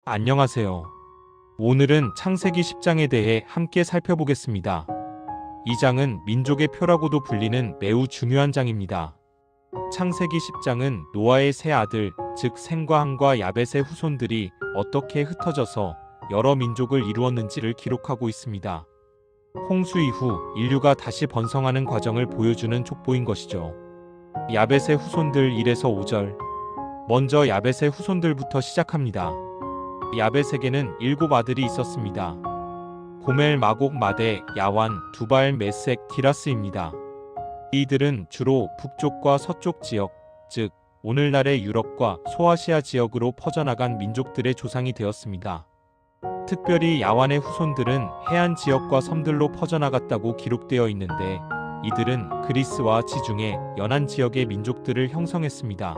안녕하세요. 오늘은 창세기 10장에 대해 함께 살펴보겠습니다. 이 장은 민족의 표라고도 불리는 매우 중요한 장입니다. 창세기 10장은 노아의 세 아들, 즉 셈과 함과 야벳의 후손들이 어떻게 흩어져서 여러 민족을 이루었는지를 기록하고 있습니다. 홍수 이후 인류가 다시 번성하는 과정을 보여주는 족보인 것이죠. 야벳의 후손들 1에서 5절. 먼저 야벳의 후손들부터 시작합니다. 야벳에게는 7 아들이 있었습니다. 고멜, 마곡, 마대, 야완, 두발, 메색, 디라스입니다. 이들은 주로 북쪽과 서쪽 지역, 즉 오늘날의 유럽과 소아시아 지역으로 퍼져나간 민족들의 조상이 되었습니다. 특별히 야완의 후손들은 해안 지역과 섬들로 퍼져나갔다고 기록되어 있는데 이들은 그리스와 지중해 연안 지역의 민족들을 형성했습니다.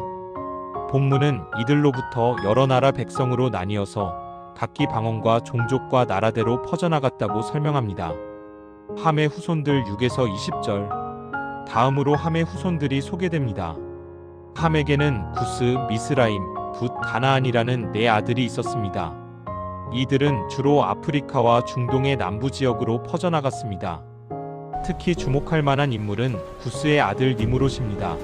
본문은 이들로부터 여러 나라 백성으로 나뉘어서 각기 방언과 종족과 나라대로 퍼져나갔다고 설명합니다. 함의 후손들 6에서 20절. 다음으로 함의 후손들이 소개됩니다. 함에게는 구스, 미스라임, 붓, 가나안이라는 4 아들이 있었습니다. 이들은 주로 아프리카와 중동의 남부 지역으로 퍼져나갔습니다. 특히 주목할 만한 인물은 구스의 아들 니므롯입니다.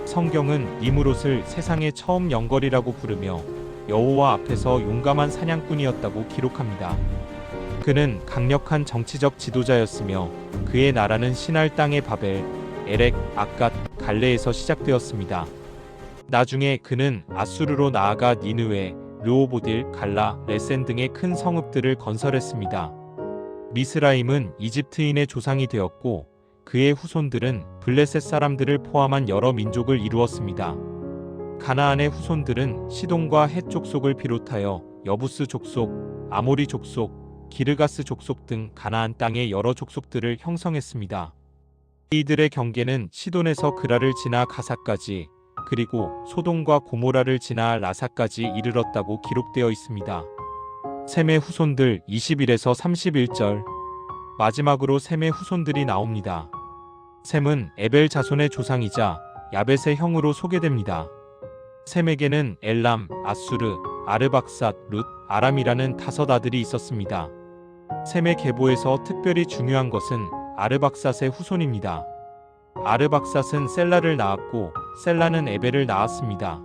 성경은 니므롯을 세상의 처음 영걸이라고 부르며 여호와 앞에서 용감한 사냥꾼이었다고 기록합니다. 그는 강력한 정치적 지도자였으며 그의 나라는 시날 땅의 바벨, 에렉, 아갓, 갈레에서 시작되었습니다. 나중에 그는 아수르로 나아가 니느웨, 르호보딜, 갈라, 레센 등의 큰 성읍들을 건설했습니다. 미스라임은 이집트인의 조상이 되었고 그의 후손들은 블레셋 사람들을 포함한 여러 민족을 이루었습니다. 가나안의 후손들은 시돈과 헷 족속을 비롯하여 여부스 족속, 아모리 족속, 기르가스 족속 등 가나안 땅의 여러 족속들을 형성했습니다. 이들의 경계는 시돈에서 그라를 지나 가사까지, 그리고 소돔과 고모라를 지나 라사까지 이르렀다고 기록되어 있습니다. 셈의 후손들 21에서 31절. 마지막으로 셈의 후손들이 나옵니다. 셈은 에벨 자손의 조상이자 야벳의 형으로 소개됩니다. 셈에게는 엘람, 아수르, 아르박삿, 룻, 아람이라는 5 아들이 있었습니다. 셈의 계보에서 특별히 중요한 것은 아르박삿의 후손입니다. 아르박삿은 셀라를 낳았고 셀라는 에벨을 낳았습니다.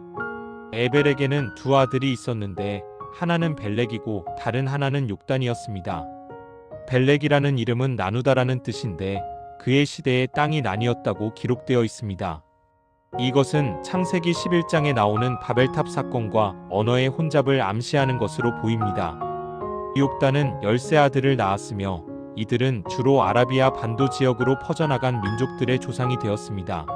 에벨에게는 2 아들이 있었는데 하나는 벨렉이고 다른 하나는 욕단이었습니다. 벨렉이라는 이름은 나누다라는 뜻인데 그의 시대에 땅이 나뉘었다고 기록되어 있습니다. 이것은 창세기 11장에 나오는 바벨탑 사건과 언어의 혼잡을 암시하는 것으로 보입니다. 욕단은 13 아들을 낳았으며 이들은 주로 아라비아 반도 지역으로 퍼져나간 민족들의 조상이 되었습니다.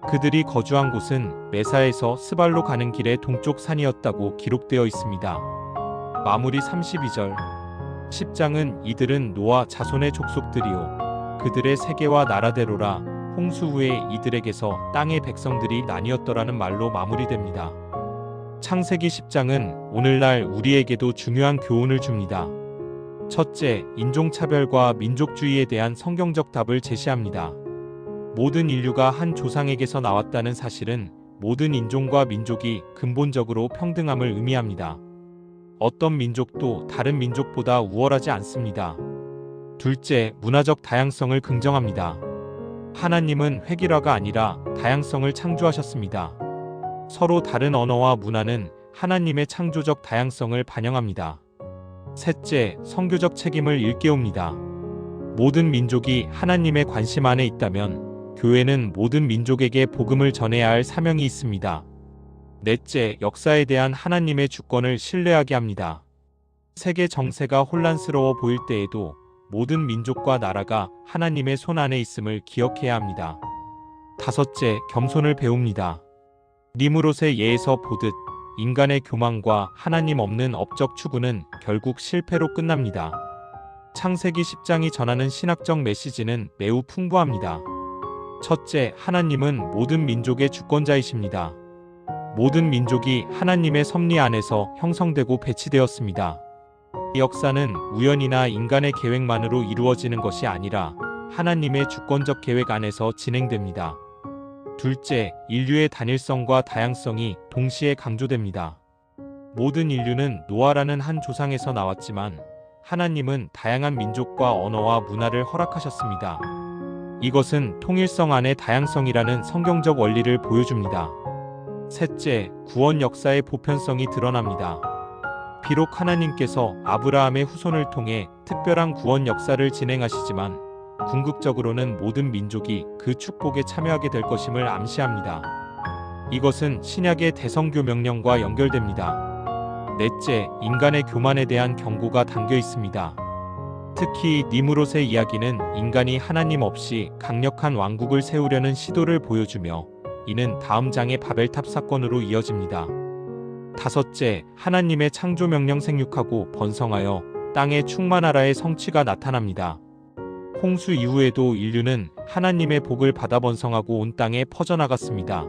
그들이 거주한 곳은 메사에서 스발로 가는 길의 동쪽 산이었다고 기록되어 있습니다. 마무리 32절. 10장은 이들은 노아 자손의 족속들이요 그들의 세계와 나라대로라 홍수 후에 이들에게서 땅의 백성들이 나뉘었더라는 말로 마무리됩니다. 창세기 10장은 오늘날 우리에게도 중요한 교훈을 줍니다. 첫째, 인종차별과 민족주의에 대한 성경적 답을 제시합니다. 모든 인류가 한 조상에게서 나왔다는 사실은 모든 인종과 민족이 근본적으로 평등함을 의미합니다. 어떤 민족도 다른 민족보다 우월하지 않습니다. 둘째, 문화적 다양성을 긍정합니다. 하나님은 획일화가 아니라 다양성을 창조하셨습니다. 서로 다른 언어와 문화는 하나님의 창조적 다양성을 반영합니다. 셋째, 선교적 책임을 일깨웁니다. 모든 민족이 하나님의 관심 안에 있다면 교회는 모든 민족에게 복음을 전해야 할 사명이 있습니다. 넷째, 역사에 대한 하나님의 주권을 신뢰하게 합니다. 세계 정세가 혼란스러워 보일 때에도 모든 민족과 나라가 하나님의 손 안에 있음을 기억해야 합니다. 다섯째, 겸손을 배웁니다. 니므롯의 예에서 보듯 인간의 교만과 하나님 없는 업적 추구는 결국 실패로 끝납니다. 창세기 10장이 전하는 신학적 메시지는 매우 풍부합니다. 첫째, 하나님은 모든 민족의 주권자이십니다. 모든 민족이 하나님의 섭리 안에서 형성되고 배치되었습니다. 이 역사는 우연이나 인간의 계획만으로 이루어지는 것이 아니라 하나님의 주권적 계획 안에서 진행됩니다. 둘째, 인류의 단일성과 다양성이 동시에 강조됩니다. 모든 인류는 노아라는 한 조상에서 나왔지만 하나님은 다양한 민족과 언어와 문화를 허락하셨습니다. 이것은 통일성 안의 다양성이라는 성경적 원리를 보여줍니다. 셋째, 구원 역사의 보편성이 드러납니다. 비록 하나님께서 아브라함의 후손을 통해 특별한 구원 역사를 진행하시지만 궁극적으로는 모든 민족이 그 축복에 참여하게 될 것임을 암시합니다. 이것은 신약의 대성교 명령과 연결됩니다. 넷째, 인간의 교만에 대한 경고가 담겨 있습니다. 특히 니므롯의 이야기는 인간이 하나님 없이 강력한 왕국을 세우려는 시도를 보여주며 이는 다음 장의 바벨탑 사건으로 이어집니다. 다섯째, 하나님의 창조 명령 생육하고 번성하여 땅에 충만하라의 성취가 나타납니다. 홍수 이후에도 인류는 하나님의 복을 받아 번성하고 온 땅에 퍼져나갔습니다.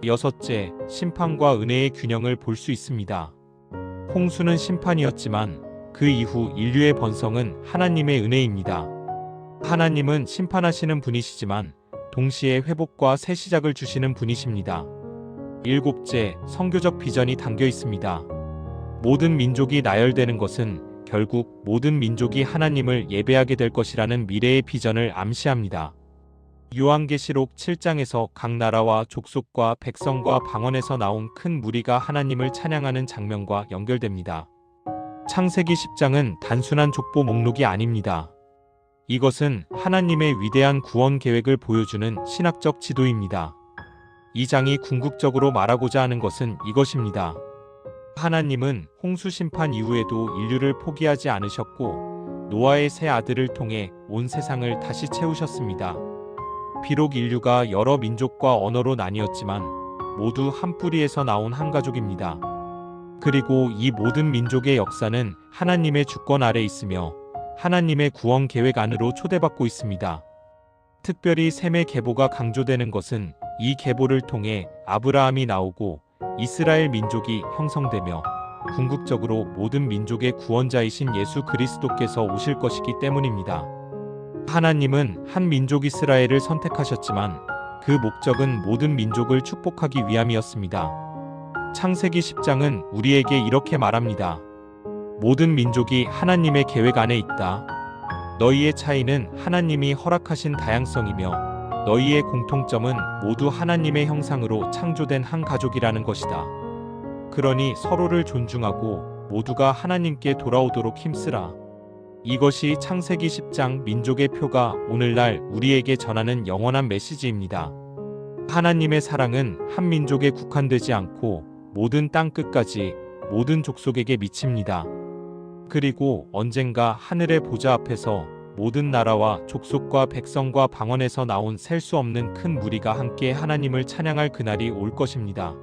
여섯째, 심판과 은혜의 균형을 볼 수 있습니다. 홍수는 심판이었지만 그 이후 인류의 번성은 하나님의 은혜입니다. 하나님은 심판하시는 분이시지만 동시에 회복과 새 시작을 주시는 분이십니다. 일곱째, 선교적 비전이 담겨 있습니다. 모든 민족이 나열되는 것은 결국 모든 민족이 하나님을 예배하게 될 것이라는 미래의 비전을 암시합니다. 요한계시록 7장에서 각 나라와 족속과 백성과 방언에서 나온 큰 무리가 하나님을 찬양하는 장면과 연결됩니다. 창세기 10장은 단순한 족보 목록이 아닙니다. 이것은 하나님의 위대한 구원 계획을 보여주는 신학적 지도입니다. 이 장이 궁극적으로 말하고자 하는 것은 이것입니다. 하나님은 홍수 심판 이후에도 인류를 포기하지 않으셨고 노아의 세 아들을 통해 온 세상을 다시 채우셨습니다. 비록 인류가 여러 민족과 언어로 나뉘었지만 모두 한 뿌리에서 나온 한 가족입니다. 그리고 이 모든 민족의 역사는 하나님의 주권 아래 있으며 하나님의 구원 계획 안으로 초대받고 있습니다. 특별히 셈의 계보가 강조되는 것은 이 계보를 통해 아브라함이 나오고 이스라엘 민족이 형성되며 궁극적으로 모든 민족의 구원자이신 예수 그리스도께서 오실 것이기 때문입니다. 하나님은 한 민족 이스라엘을 선택하셨지만 그 목적은 모든 민족을 축복하기 위함이었습니다. 창세기 10장은 우리에게 이렇게 말합니다. 모든 민족이 하나님의 계획 안에 있다. 너희의 차이는 하나님이 허락하신 다양성이며 너희의 공통점은 모두 하나님의 형상으로 창조된 한 가족이라는 것이다. 그러니 서로를 존중하고 모두가 하나님께 돌아오도록 힘쓰라. 이것이 창세기 10장 민족의 표가 오늘날 우리에게 전하는 영원한 메시지입니다. 하나님의 사랑은 한 민족에 국한되지 않고 모든 땅 끝까지 모든 족속에게 미칩니다. 그리고 언젠가 하늘의 보좌 앞에서 모든 나라와 족속과 백성과 방언에서 나온 셀 수 없는 큰 무리가 함께 하나님을 찬양할 그날이 올 것입니다.